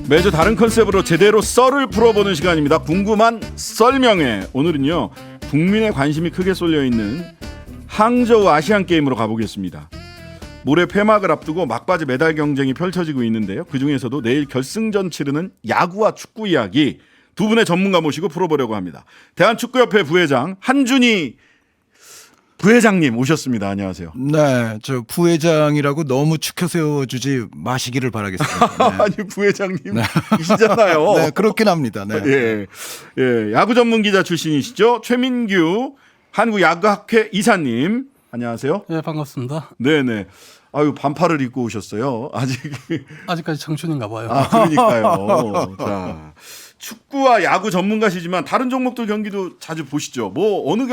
매주 다른 컨셉으로 제대로 썰을 풀어보는 시간입니다. 궁금한 썰명회. 오늘은요, 국민의 관심이 크게 쏠려있는 항저우 아시안게임으로 가보겠습니다. 모레 폐막을 앞두고 막바지 메달 경쟁이 펼쳐지고 있는데요. 그중에서도 내일 결승전 치르는 야구와 축구 이야기 두 분의 전문가 모시고 풀어보려고 합니다. 대한축구협회 부회장 한준희 부회장님 오셨습니다. 안녕하세요. 네, 저 부회장이라고 너무 축혀 세워주지 마시기를 바라겠습니다. 네. 아니 부회장님이시잖아요. 네, 그렇긴 합니다. 네. 예, 야구 전문 기자 출신이시죠. 최민규 한국야구학회 이사님 안녕하세요. 네, 반갑습니다. 네네. 아유 반팔을 입고 오셨어요. 아직까지 청춘인가 봐요. 아 그러니까요. 자. 축구와 야구 전문가시지만 다른 종목들 경기도 자주 보시죠. 뭐 어느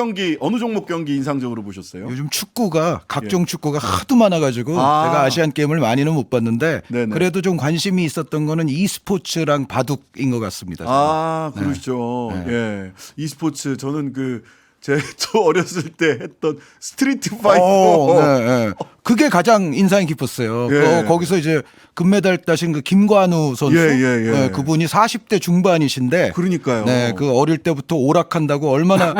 종목 경기 인상적으로 보셨어요? 요즘 축구가 각종 축구가 하도 많아가지고 제가 아시안 게임을 많이는 못 봤는데 네네. 그래도 좀 관심이 있었던 거는 e스포츠랑 바둑인 것 같습니다. 아 그러시죠. 네. 예, e스포츠 저는 저 어렸을 때 했던 스트리트 파이터. 네. 그게 가장 인상이 깊었어요. 예. 거기서 이제 금메달 따신 그 김관우 선수, 예. 네, 그분이 40대 중반이신데, 그러니까요. 네, 그 어릴 때부터 오락한다고 얼마나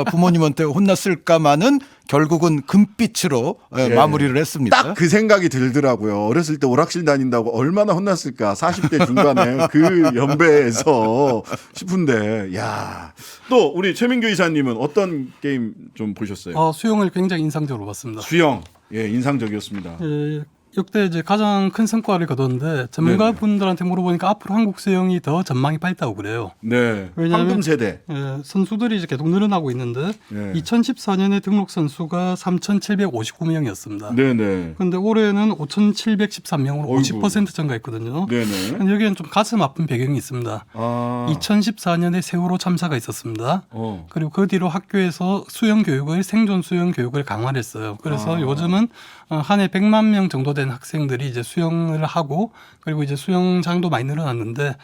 부모님한테 혼났을까마는 결국은 금빛으로 마무리를 했습니다. 딱 그 생각이 들더라고요. 어렸을 때 오락실 다닌다고 얼마나 혼났을까. 40대 중반에 그 연배에서 싶은데, 야, 또 우리 최민규 이사님은 어떤 게임 좀 보셨어요? 수영을 굉장히 인상적으로 봤습니다. 수영, 예, 인상적이었습니다. 예, 역대 이제 가장 큰 성과를 거뒀는데 전문가분들한테 물어보니까 앞으로 한국 수영이 더 전망이 밝다고 그래요. 네, 왜냐하면 황금 세대. 예, 선수들이 이제 계속 늘어나고 있는데 네. 2014년에 등록 선수가 3,759명이었습니다. 네네. 그런데 올해는 5,713명으로 어이구. 50% 증가했거든요. 네네. 근데 여기는 좀 가슴 아픈 배경이 있습니다. 2014년에 세월호 참사가 있었습니다. 그리고 그 뒤로 학교에서 수영 교육을 생존 수영 교육을 강화를 했어요. 그래서 요즘은 한 해 100만 명 정도 된 학생들이 이제 수영을 하고 그리고 이제 수영장도 많이 늘어났는데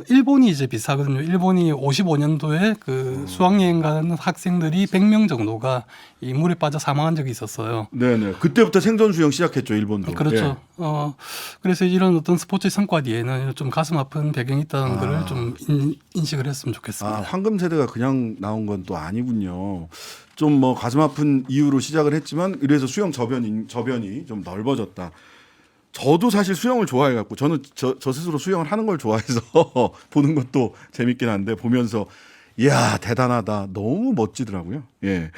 일본이 이제 비슷하거든요. 일본이 55년도에 그 수학여행 가는 학생들이 100명 정도가 이 물에 빠져 사망한 적이 있었어요. 네네. 그때부터 생존 수영 시작했죠, 일본도. 그렇죠. 예. 그래서 이런 어떤 스포츠 성과 뒤에는 좀 가슴 아픈 배경이 있다는 거를 좀 인식을 했으면 좋겠습니다. 황금 세대가 그냥 나온 건 또 아니군요. 좀 뭐 가슴 아픈 이유로 시작을 했지만 이래서 수영 저변이 좀 넓어졌다. 저도 사실 수영을 좋아해갖고 저는 저 스스로 수영을 하는 걸 좋아해서 보는 것도 재밌긴 한데 보면서 이야 대단하다 너무 멋지더라고요. 예.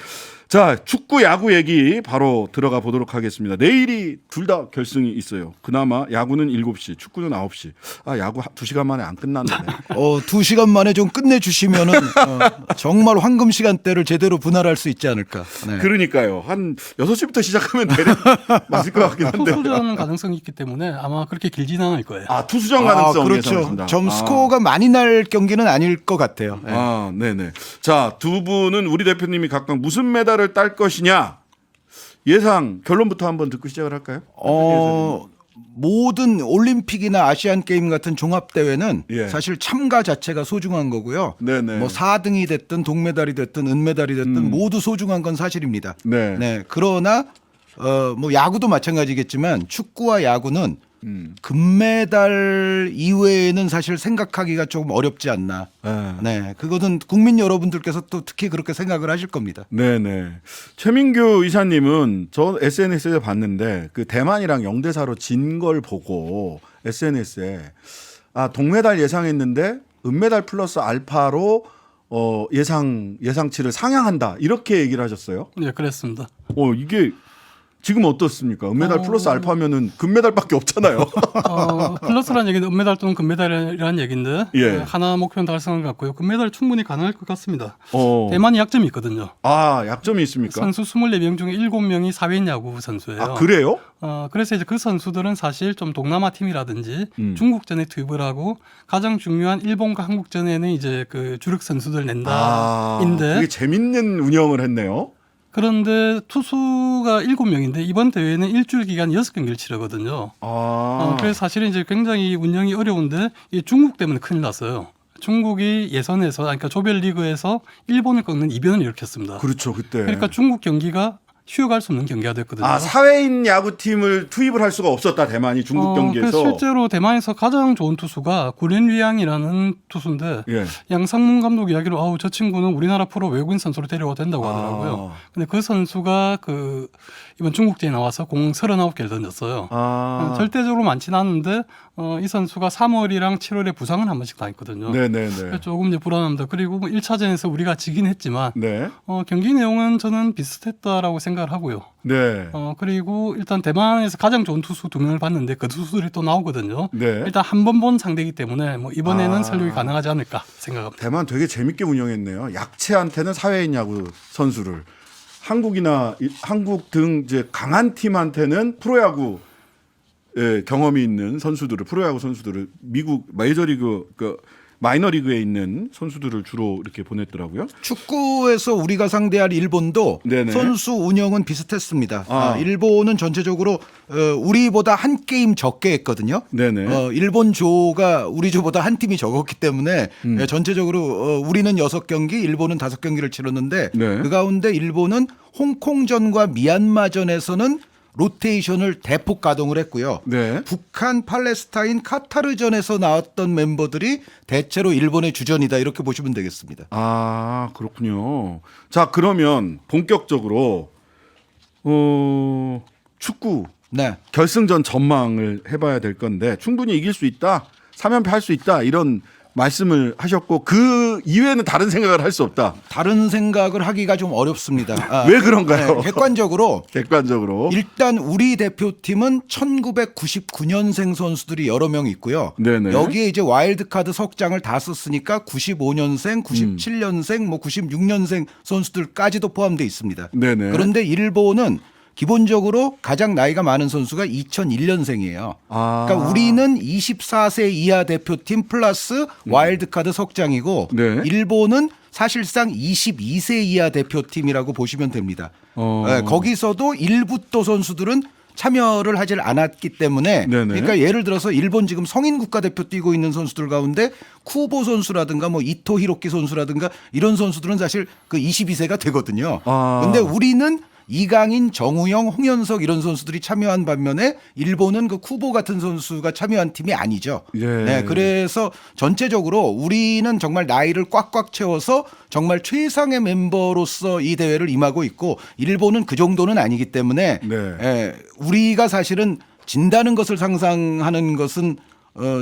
자 축구 야구 얘기 바로 들어가 보도록 하겠습니다. 내일이 둘 다 결승이 있어요. 그나마 야구는 7시 축구는 9시. 야구 2시간 만에 안 끝났는데 2시간 만에 좀 끝내주시면은 정말 황금 시간대를 제대로 분할할 수 있지 않을까. 네. 그러니까요. 한 6시부터 시작하면 맞을 것 같긴 한데. 투수전 가능성이 있기 때문에 아마 그렇게 길지는 않을 거예요. 투수전 가능성 그렇죠. 예상하신다. 점 스코어가 많이 날 경기는 아닐 것 같아요. 네. 네네. 자, 두 분은 우리 대표님이 각각 무슨 메달을 딸 것이냐 예상 결론부터 한번 듣고 시작을 할까요? 모든 올림픽이나 아시안 게임 같은 종합 대회는 예. 사실 참가 자체가 소중한 거고요. 네네. 뭐 4등이 됐든 동메달이 됐든 은메달이 됐든 모두 소중한 건 사실입니다. 네. 그러나 뭐 야구도 마찬가지겠지만 축구와 야구는 금메달 이외에는 사실 생각하기가 조금 어렵지 않나. 네, 그것은 국민 여러분들께서 또 특히 그렇게 생각을 하실 겁니다. 네네. 최민규 이사님은 저 SNS에 봤는데 그 대만이랑 0대4로 진 걸 보고 SNS에 동메달 예상했는데 은메달 플러스 알파로 예상치를 상향한다 이렇게 얘기를 하셨어요. 네, 그랬습니다. 이게 지금 어떻습니까? 은메달 플러스 알파면은 금메달밖에 없잖아요. 플러스라는 얘기는 은메달 또는 금메달이라는 얘기인데 예. 하나 목표는 달성을 갖고요. 금메달 충분히 가능할 것 같습니다. 대만이 약점이 있거든요. 약점이 있습니까? 선수 24명 중에 7명이 사회인 야구 선수예요. 그래요? 그래서 이제 그 선수들은 사실 좀 동남아 팀이라든지 중국전에 투입을 하고 가장 중요한 일본과 한국전에는 이제 그 주력 선수들 낸다인데 되게 재밌는 운영을 했네요. 그런데 투수가 7명인데 이번 대회는 일주일 기간 6경기를 치르거든요. 그래서 사실은 이제 굉장히 운영이 어려운데 이 중국 때문에 큰일 났어요. 중국이 예선에서 그러니까 조별리그에서 일본을 꺾는 이변을 일으켰습니다. 그렇죠, 그때. 그러니까 중국 경기가 쉬어갈 수 없는 경기가 됐거든요. 아, 사회인 야구팀을 투입을 할 수가 없었다. 대만이 중국 경기에서. 그래서 실제로 대만에서 가장 좋은 투수가 구렌리앙이라는 투수인데 예. 양상문 감독 이야기로 아우 저 친구는 우리나라 프로 외국인 선수로 데려와도 된다고 하더라고요. 근데 그 선수가 그 이번 중국대에 나와서 공 39개를 던졌어요. 절대적으로 많지는 않은데 이 선수가 3월이랑 7월에 부상을 한 번씩 당했거든요. 네네네. 조금 이제 불안합니다. 그리고 뭐 1차전에서 우리가 지긴 했지만 네. 경기 내용은 저는 비슷했다라고 생각을 하고요. 네. 그리고 일단 대만에서 가장 좋은 투수 2명을 봤는데 그 투수들이 또 나오거든요. 네. 일단 한 번 본 상대이기 때문에 뭐 이번에는 설력이 가능하지 않을까 생각합니다. 대만 되게 재밌게 운영했네요. 약체한테는 사회인 야구 선수를, 한국이나 한국 등 이제 강한 팀한테는 프로야구 경험이 있는 선수들을, 프로야구 선수들을 미국 메이저리그 마이너리그에 있는 선수들을 주로 이렇게 보냈더라고요. 축구에서 우리가 상대할 일본도 네네. 선수 운영은 비슷했습니다. 일본은 전체적으로 우리보다 한 게임 적게 했거든요. 네네. 일본 조가 우리 조보다 한 팀이 적었기 때문에 전체적으로 우리는 6경기, 일본은 5경기를 치렀는데 네. 그 가운데 일본은 홍콩전과 미얀마전에서는 로테이션을 대폭 가동을 했고요. 네. 북한, 팔레스타인, 카타르전에서 나왔던 member들이 대체로 일본의 주전이다 이렇게 보시면 되겠습니다. 아, 그렇군요. 자, 그러면 본격적으로 축구 네. 결승전 전망을 해봐야 될 건데, 충분히 이길 수 있다, 3연패 할 수 있다, 이런 말씀을 하셨고 그 이외에는 다른 생각을 할 수 없다. 다른 생각을 하기가 좀 어렵습니다. 왜 그런가요? 네, 객관적으로 일단 우리 대표팀은 1999년생 선수들이 여러 명 있고요. 네네. 여기에 이제 와일드카드 석장을 다 썼으니까 95년생, 97년생, 뭐 96년생 선수들까지도 포함되어 있습니다. 네네. 그런데 일본은 기본적으로 가장 나이가 많은 선수가 2001년생이에요. 그러니까 우리는 24세 이하 대표팀 플러스 와일드카드 석장이고 네. 일본은 사실상 22세 이하 대표팀이라고 보시면 됩니다. 네, 거기서도 일부 또 선수들은 참여를 하질 않았기 때문에 네네. 그러니까 예를 들어서 일본 지금 성인 국가대표 뛰고 있는 선수들 가운데 쿠보 선수라든가 뭐 이토 히로키 선수라든가 이런 선수들은 사실 그 22세가 되거든요. 근데 우리는 이강인, 정우영, 홍현석 이런 선수들이 참여한 반면에 일본은 그 쿠보 같은 선수가 참여한 팀이 아니죠. 예. 네, 그래서 전체적으로 우리는 정말 나이를 꽉꽉 채워서 정말 최상의 멤버로서 이 대회를 임하고 있고 일본은 그 정도는 아니기 때문에 네. 우리가 사실은 진다는 것을 상상하는 것은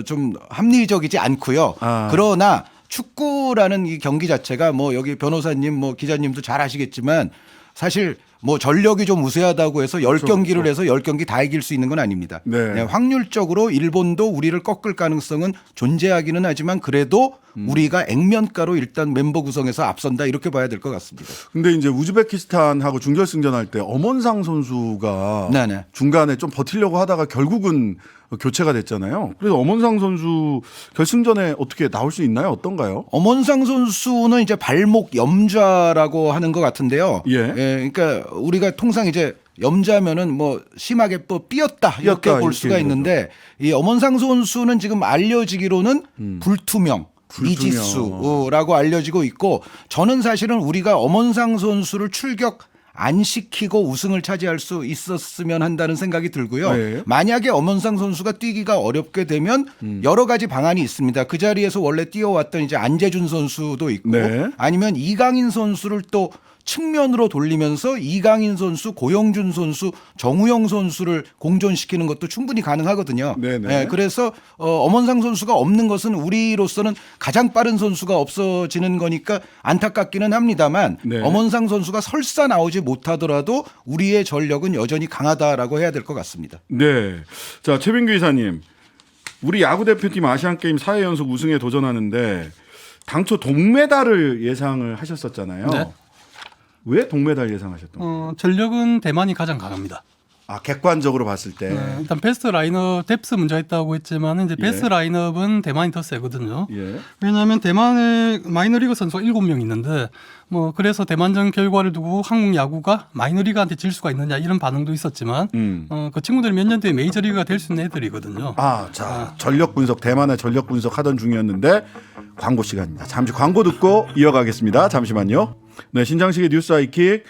좀 합리적이지 않고요. 그러나 축구라는 이 경기 자체가 뭐 여기 변호사님 뭐 기자님도 잘 아시겠지만 사실 뭐 전력이 좀 우세하다고 해서 10경기를 해서 10경기 다 이길 수 있는 건 아닙니다. 네. 네, 확률적으로 일본도 우리를 꺾을 가능성은 존재하기는 하지만 그래도 우리가 액면가로 일단 멤버 구성에서 앞선다 이렇게 봐야 될 것 같습니다. 근데 이제 우즈베키스탄하고 준결승전 할 때 엄원상 선수가 네네. 중간에 좀 버티려고 하다가 결국은 교체가 됐잖아요. 그래서 엄원상 선수 결승전에 어떻게 나올 수 있나요? 어떤가요? 엄원상 선수는 이제 발목 염좌라고 하는 것 같은데요. 예. 그러니까 우리가 통상 이제 염자면은 뭐 심하게 뭐 삐었다 이렇게 삐었다, 볼 수가 이렇게 있는데 이 엄원상 선수는 지금 알려지기로는 불투명. 미지수라고 알려지고 있고 저는 사실은 우리가 엄원상 선수를 출격 안 시키고 우승을 차지할 수 있었으면 한다는 생각이 들고요. 네. 만약에 엄원상 선수가 뛰기가 어렵게 되면 여러 가지 방안이 있습니다. 그 자리에서 원래 뛰어왔던 이제 안재준 선수도 있고 네. 아니면 이강인 선수를 또 측면으로 돌리면서 이강인 선수, 고영준 선수, 정우영 선수를 공존시키는 것도 충분히 가능하거든요. 네네. 네, 그래서 엄원상 선수가 없는 것은 우리로서는 가장 빠른 선수가 없어지는 거니까 안타깝기는 합니다만 네. 엄원상 선수가 설사 나오지 못하더라도 우리의 전력은 여전히 강하다라고 해야 될 것 같습니다. 네. 자, 최민규 이사님. 우리 야구 대표팀 아시안 게임 4회 연속 우승에 도전하는데 당초 동메달을 예상을 하셨었잖아요. 네. 왜 동메달 예상하셨던? 전력은 대만이 가장 강합니다. 객관적으로 봤을 때. 일단 베스트 라인업 뎁스 문제가 있다고 했지만 이제 베스트 라인업은 대만이 더 세거든요. 예. 왜냐하면 대만에 마이너리그 선수가 7명 있는데 뭐 그래서 대만전 결과를 두고 한국 야구가 마이너리그한테 질 수가 있느냐 이런 반응도 있었지만 그 친구들이 몇 년 뒤에 메이저리그가 될 수 있는 애들이거든요. 자, 전력 분석, 대만의 전력 분석 하던 중이었는데 광고 시간입니다. 잠시 광고 듣고 이어가겠습니다. 잠시만요. 네, 신장식의 뉴스 아이킥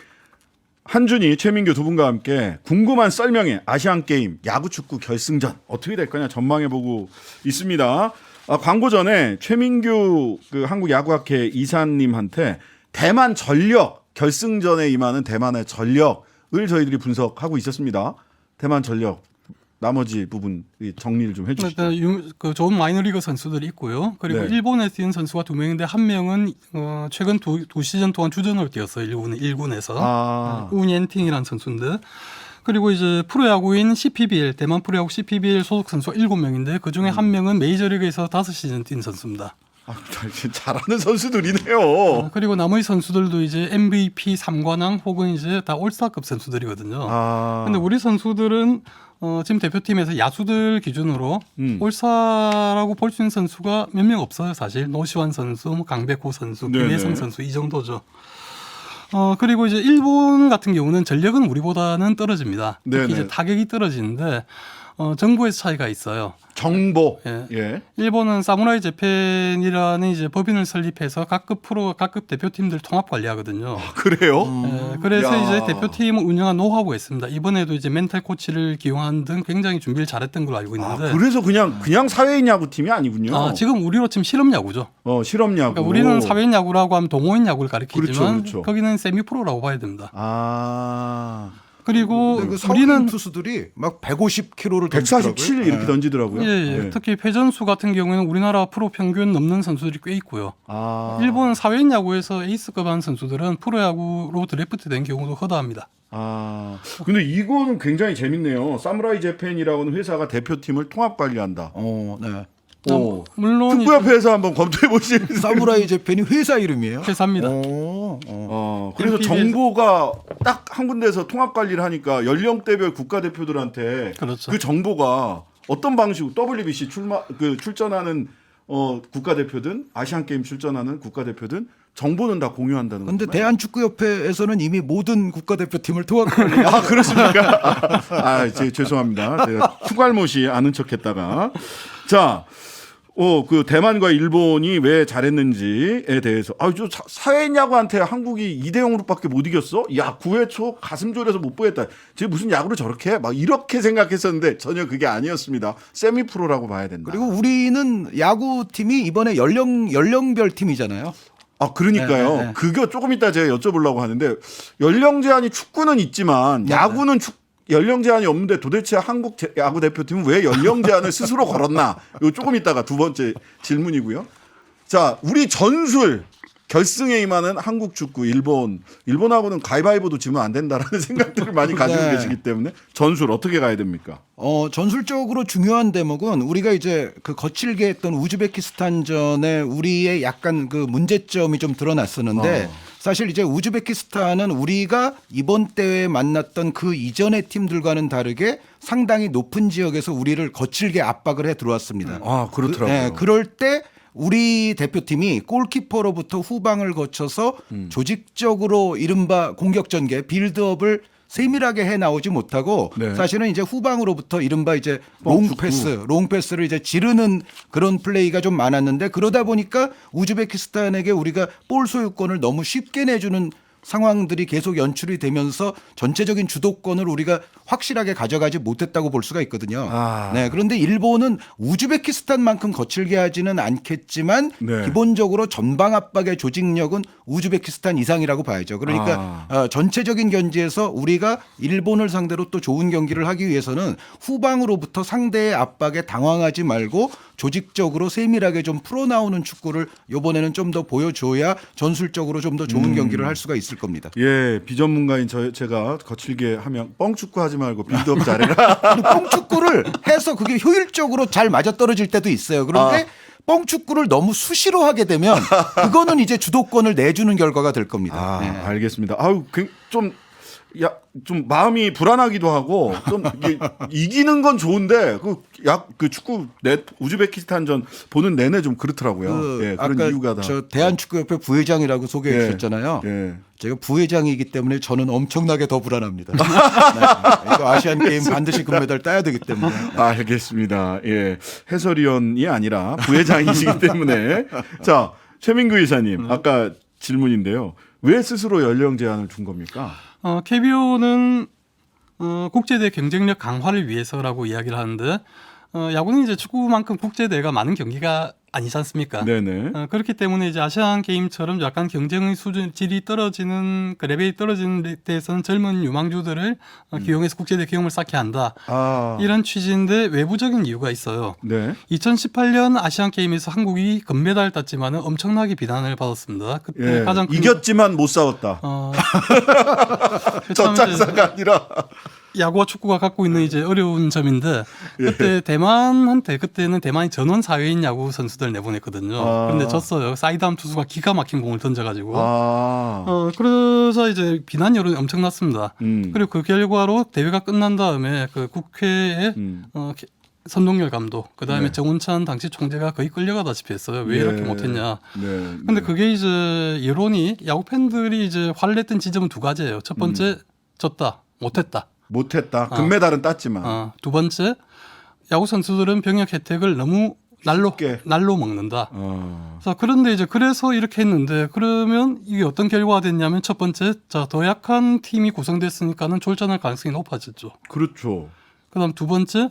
한준희, 최민규 두 분과 함께 궁금한 썰명의 아시안 게임 야구 축구 결승전 어떻게 될 거냐 전망해보고 있습니다. 광고 전에 최민규 그 한국야구학회 이사님한테 대만 전력 결승전에 임하는 대만의 전력을 저희들이 분석하고 있었습니다. 대만 전력 나머지 부분 정리를 좀 해주시죠. 그 좋은 마이너리그 선수들이 있고요. 그리고 네. 일본에 뛰는 선수가 2명인데 한 명은 최근 두 시즌 동안 주전으로 뛰었어요. 일군에서 우니엔팅이라는 선수인데. 그리고 이제 프로야구인 CPBL 대만 프로야구 CPBL 소속 선수가 7명인데 그 중에 한 명은 메이저리그에서 5시즌 뛴 선수입니다. 잘하는 선수들이네요. 그리고 나머지 선수들도 이제 MVP 3관왕 혹은 이제 다 올스타급 선수들이거든요. 근데 우리 선수들은 지금 대표팀에서 야수들 기준으로 올스타라고 볼 수 있는 선수가 몇 명 없어요, 사실. 노시환 선수, 뭐 강백호 선수, 김혜성 선수 이 정도죠. 그리고 이제 일본 같은 경우는 전력은 우리보다는 떨어집니다. 특히 이제 타격이 떨어지는데 정보에서 차이가 있어요. 정보. 예. 일본은 사무라이 재팬이라는 이제 법인을 설립해서 각급 대표팀들 통합 관리하거든요. 그래요? 예, 그래서 이제 대표팀을 운영한 노하우가 있습니다. 이번에도 이제 멘탈 코치를 기용한 등 굉장히 준비를 잘했던 걸로 알고 있는데. 그래서 그냥 사회인 야구팀이 아니군요. 지금 우리로 치면 실업 야구죠. 실업 야구. 그러니까 우리는 사회인 야구라고 하면 동호인 야구를 가리키지만 그렇죠. 거기는 세미 프로라고 봐야 됩니다. 그리고 그리고 우리는 투수들이 막 150km를 147 이렇게 던지더라고요. 예. 특히 패전수 같은 경우에는 우리나라 프로 평균 넘는 선수들이 꽤 있고요. 일본 사회인 야구에서 에이스급 한 선수들은 프로야구로 드래프트된 경우도 허다합니다. 근데 이거는 굉장히 재밌네요. 사무라이 재팬이라고는 회사가 대표팀을 통합 관리한다. 네. 물론 축구협회에서 한번 검토해 보시면 사무라이 재팬이 회사 이름이에요? 회사입니다. 그래서 MPB에서 정보가 딱 한 군데에서 통합 관리를 하니까 연령대별 국가대표들한테 그렇죠. 그 정보가 어떤 방식으로 WBC 출전하는 국가대표든 아시안 게임 출전하는 국가대표든 정보는 다 공유한다는 거죠. 그런데 대한축구협회에서는 이미 모든 국가대표팀을 통합 관리. 그렇습니까? 죄송합니다. 제가 푸갈못이 아는 척했다가 자. 그 대만과 일본이 왜 잘했는지에 대해서 사회인 야구한테 한국이 2대0으로밖에 못 이겼어? 야 9회 초 가슴 졸여서 못 보겠다. 쟤 무슨 야구를 저렇게 해? 막 이렇게 생각했었는데 전혀 그게 아니었습니다. 세미 프로라고 봐야 된다. 그리고 우리는 야구팀이 이번에 연령별 팀이잖아요. 그러니까요. 네. 그거 조금 이따 제가 여쭤보려고 하는데 연령 제한이 축구는 있지만 야구는 연령 제한이 없는데 도대체 한국 야구 대표팀은 왜 연령 제한을 스스로 걸었나? 이거 조금 이따가 두 번째 질문이고요. 자, 우리 전술 결승에 임하는 한국 축구 일본하고는 가위바위보도 지면 안 된다라는 생각들을 많이 가지고 계시기 때문에 전술 어떻게 가야 됩니까? 전술적으로 중요한 대목은 우리가 이제 그 거칠게 했던 우즈베키스탄전에 우리의 약간 그 문제점이 좀 드러났었는데 사실 이제 우즈베키스탄은 우리가 이번 대회에 만났던 그 이전의 팀들과는 다르게 상당히 높은 지역에서 우리를 거칠게 압박을 해 들어왔습니다. 그렇더라고요. 그럴 때 우리 대표팀이 골키퍼로부터 후방을 거쳐서 조직적으로 이른바 공격 전개 빌드업을 세밀하게 해 나오지 못하고 사실은 이제 후방으로부터 이른바 이제 롱패스를 이제 지르는 그런 플레이가 좀 많았는데 그러다 보니까 우즈베키스탄에게 우리가 볼 소유권을 너무 쉽게 내주는 상황들이 계속 연출이 되면서 전체적인 주도권을 우리가 확실하게 가져가지 못했다고 볼 수가 있거든요. 그런데 일본은 우즈베키스탄만큼 거칠게 하지는 않겠지만 기본적으로 전방 압박의 조직력은 우즈베키스탄 이상이라고 봐야죠. 그러니까 전체적인 견지에서 우리가 일본을 상대로 또 좋은 경기를 하기 위해서는 후방으로부터 상대의 압박에 당황하지 말고 조직적으로 세밀하게 좀 풀어나오는 축구를 이번에는 좀 더 보여줘야 전술적으로 좀 더 좋은 경기를 할 수가 있을 겁니다. 비전문가인 제가 거칠게 하면 뻥축구 하지 말고 빌드업 잘해라. 뻥축구를 해서 그게 효율적으로 잘 맞아떨어질 때도 있어요. 그런데 뻥축구를 너무 수시로 하게 되면 그거는 이제 주도권을 내주는 결과가 될 겁니다. 알겠습니다. 좀 마음이 불안하기도 하고 좀 이기는 건 좋은데 그 축구 우즈베키스탄전 보는 내내 좀 그렇더라고요. 그런 아까 이유가 다. 저 대한축구협회 부회장이라고 소개해 주셨잖아요. 제가 부회장이기 때문에 저는 엄청나게 더 불안합니다. 이거 아시안 게임 반드시 금메달 따야 되기 때문에. 알겠습니다. 해설위원이 아니라 부회장이시기 때문에 자 최민규 이사님 아까 질문인데요. 왜 스스로 연령 제한을 준 겁니까? KBO는 국제대 경쟁력 강화를 위해서라고 이야기를 하는데 야구는 이제 축구만큼 국제대회가 많은 경기가 아니지 않습니까? 네네. 그렇기 때문에 이제 아시안 게임처럼 약간 경쟁의 수준 질이 떨어지는 그 레벨이 떨어지는 데에서는 젊은 유망주들을 기용해서 국제대 경험을 쌓게 한다. 이런 취지인데 외부적인 이유가 있어요. 네. 2018년 아시안 게임에서 한국이 금메달을 땄지만은 엄청나게 비난을 받았습니다. 그때 예. 가장 큰 이겼지만 못 싸웠다. 참 이제 젖장사가 아니라. 야구와 축구가 갖고 있는 이제 어려운 점인데 그때 대만한테 그때는 대만이 전원 사회인 야구 선수들 내보냈거든요. 그런데 졌어요. 사이드암 투수가 기가 막힌 공을 던져가지고. 그래서 이제 비난 여론이 엄청났습니다. 그리고 그 결과로 대회가 끝난 다음에 그 국회에 선동열 감독, 그 다음에 네. 정운찬 당시 총재가 거의 끌려가다시피 했어요. 왜 네. 이렇게 못했냐. 네. 근데 그게 이제 여론이 야구 팬들이 이제 화를 냈던 지점은 두 가지예요. 첫 번째 졌다, 못했다. 못했다. 금메달은 땄지만. 두 번째 야구 선수들은 병역 혜택을 너무 날로 먹는다. 그래서 그런데 이제 그래서 이렇게 했는데 그러면 이게 어떤 결과가 됐냐면 첫 번째 자 더 약한 팀이 구성됐으니까는 졸전할 가능성이 높아졌죠. 그렇죠. 그다음 두 번째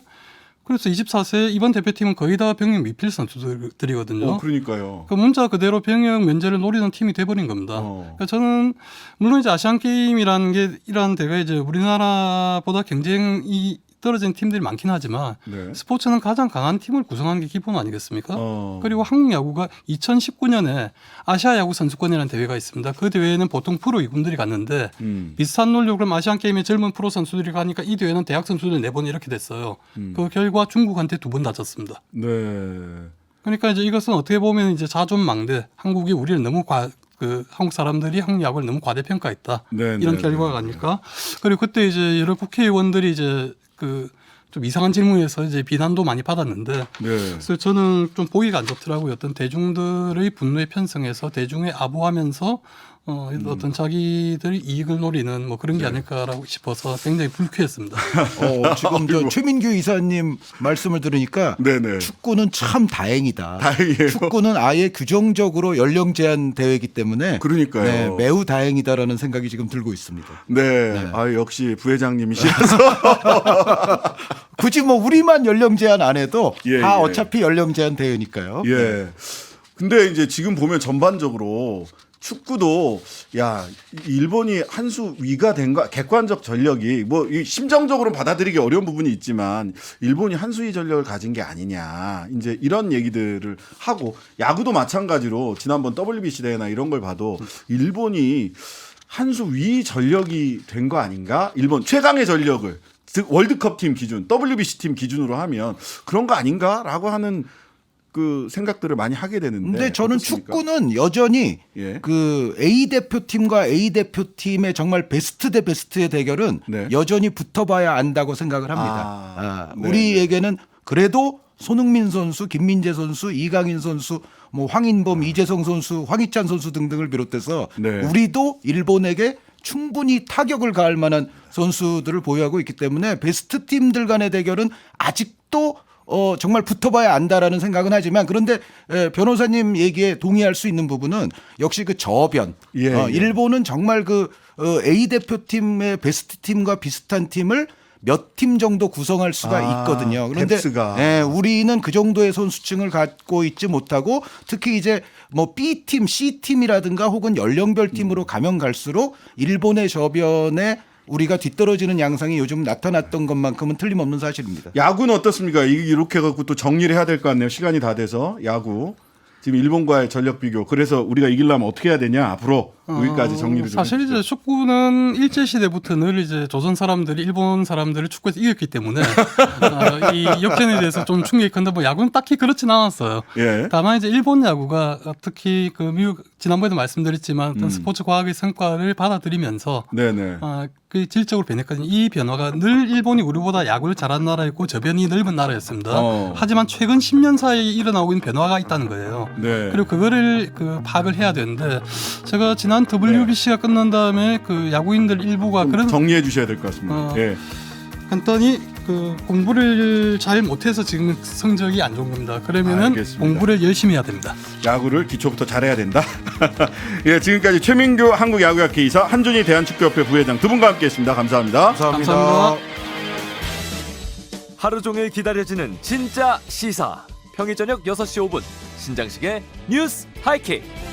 그래서 24세 이번 대표팀은 거의 다 병역 미필 선수들이거든요. 그러니까요. 그 문자 그대로 병역 면제를 노리는 팀이 돼버린 겁니다. 그러니까 저는 물론 이제 아시안 게임이라는 게 이러한 대회가 이제 우리나라보다 경쟁이 떨어진 팀들이 많긴 하지만 네. 스포츠는 가장 강한 팀을 구성하는 게 기본 아니겠습니까? 그리고 한국 야구가 2019년에 아시아 야구 선수권이라는 대회가 있습니다. 그 대회에는 보통 프로 2군들이 갔는데 비슷한 논리로 아시안 게임에 젊은 프로 선수들이 가니까 이 대회는 대학 선수들 내보내 이렇게 됐어요. 그 결과 중국한테 2번 다졌습니다. 네. 그러니까 이제 이것은 어떻게 보면 이제 자존망대, 한국이 우리를 너무 한국 사람들이 한국 야구를 너무 과대평가했다. 네, 이런 네, 결과가 아닐까. 그리고 그때 이제 여러 국회의원들이 이제 좀 이상한 질문에서 이제 비난도 많이 받았는데, 네. 그래서 저는 좀 보기가 안 좋더라고요. 어떤 대중들의 분노에 편성해서 대중에 아부하면서 어떤 자기들이 이익을 노리는 뭐 그런 게 아닐까라고 싶어서 굉장히 불쾌했습니다. 지금 저 최민규 이사님 말씀을 들으니까 네네. 축구는 참 다행이다. 다행이에요. 축구는 아예 규정적으로 연령 제한 대회이기 때문에 그러니까요. 네, 매우 다행이다라는 생각이 지금 들고 있습니다. 네. 역시 부회장님이시라서. 굳이 뭐 우리만 연령 제한 안 해도 예, 다 예. 어차피 연령 제한 대회니까요. 예. 근데 이제 지금 보면 전반적으로 축구도 일본이 한 수 위가 된가 객관적 전력이 뭐 심정적으로 받아들이기 어려운 부분이 있지만 일본이 한 수 위 전력을 가진 게 아니냐 이제 이런 얘기들을 하고 야구도 마찬가지로 지난번 WBC 대회나 이런 걸 봐도 일본이 한 수 위 전력이 된 거 아닌가? 일본 최강의 전력을 즉 월드컵 팀 기준, WBC 팀 기준으로 하면 그런 거 아닌가라고 하는 그 생각들을 많이 하게 되는데. 근데 저는 어떻습니까? 축구는 여전히 예. 그 A 대표팀과 A 대표팀의 정말 베스트 대 베스트의 대결은 네. 여전히 붙어봐야 안다고 생각을 합니다. 네. 우리에게는 그래도 손흥민 선수, 김민재 선수, 이강인 선수, 뭐 황인범, 이재성 선수, 황희찬 선수 등등을 비롯해서 네. 우리도 일본에게 충분히 타격을 가할 만한 선수들을 보유하고 있기 때문에 베스트 팀들 간의 대결은 아직도 정말 붙어봐야 안다라는 생각은 하지만 그런데 변호사님 얘기에 동의할 수 있는 부분은 역시 그 저변. 일본은 정말 그 A 대표팀의 베스트 팀과 비슷한 팀을 몇 팀 정도 구성할 수가 있거든요. 그런데 우리는 그 정도의 선수층을 갖고 있지 못하고 특히 이제 뭐 B팀, C팀이라든가 혹은 연령별 팀으로 가면 갈수록 일본의 저변에 우리가 뒤떨어지는 양상이 요즘 나타났던 것만큼은 틀림없는 사실입니다. 야구는 어떻습니까? 이렇게 갖고 또 정리를 해야 될 것 같네요. 시간이 다 돼서 야구 지금 일본과의 전력 비교. 그래서 우리가 이기려면 어떻게 해야 되냐 앞으로 여기까지 정리를 좀. 사실 이제 축구는 일제 시대부터 늘 이제 조선 사람들이 일본 사람들을 축구에서 이겼기 때문에 이 역전에 대해서 좀 충격이 큰데 뭐 야구는 딱히 그렇진 않았어요. 예. 다만 이제 일본 야구가 특히 그 미국 지난번에도 말씀드렸지만 어떤 스포츠 과학의 성과를 받아들이면서 네네. 그 질적으로 변했거든요. 이 변화가 늘 일본이 우리보다 야구를 잘하는 나라였고 저변이 넓은 나라였습니다. 하지만 최근 10년 사이에 일어나고 있는 변화가 있다는 거예요. 네. 그리고 그거를 파악을 해야 되는데 제가 지난 WBC가 끝난 다음에 그 야구인들 일부가 그런 정리해 주셔야 될 것 같습니다. 예. 간단히 그 공부를 잘 못해서 지금 성적이 안 좋은 겁니다. 그러면은 알겠습니다. 공부를 열심히 해야 됩니다. 야구를 기초부터 잘해야 된다. 예, 지금까지 최민규 한국야구학회 이사, 한준희 대한축구협회 부회장 두 분과 함께했습니다. 감사합니다. 감사합니다. 하루 종일 기다려지는 진짜 시사. 평일 저녁 6시 5분 신장식의 뉴스 하이킥.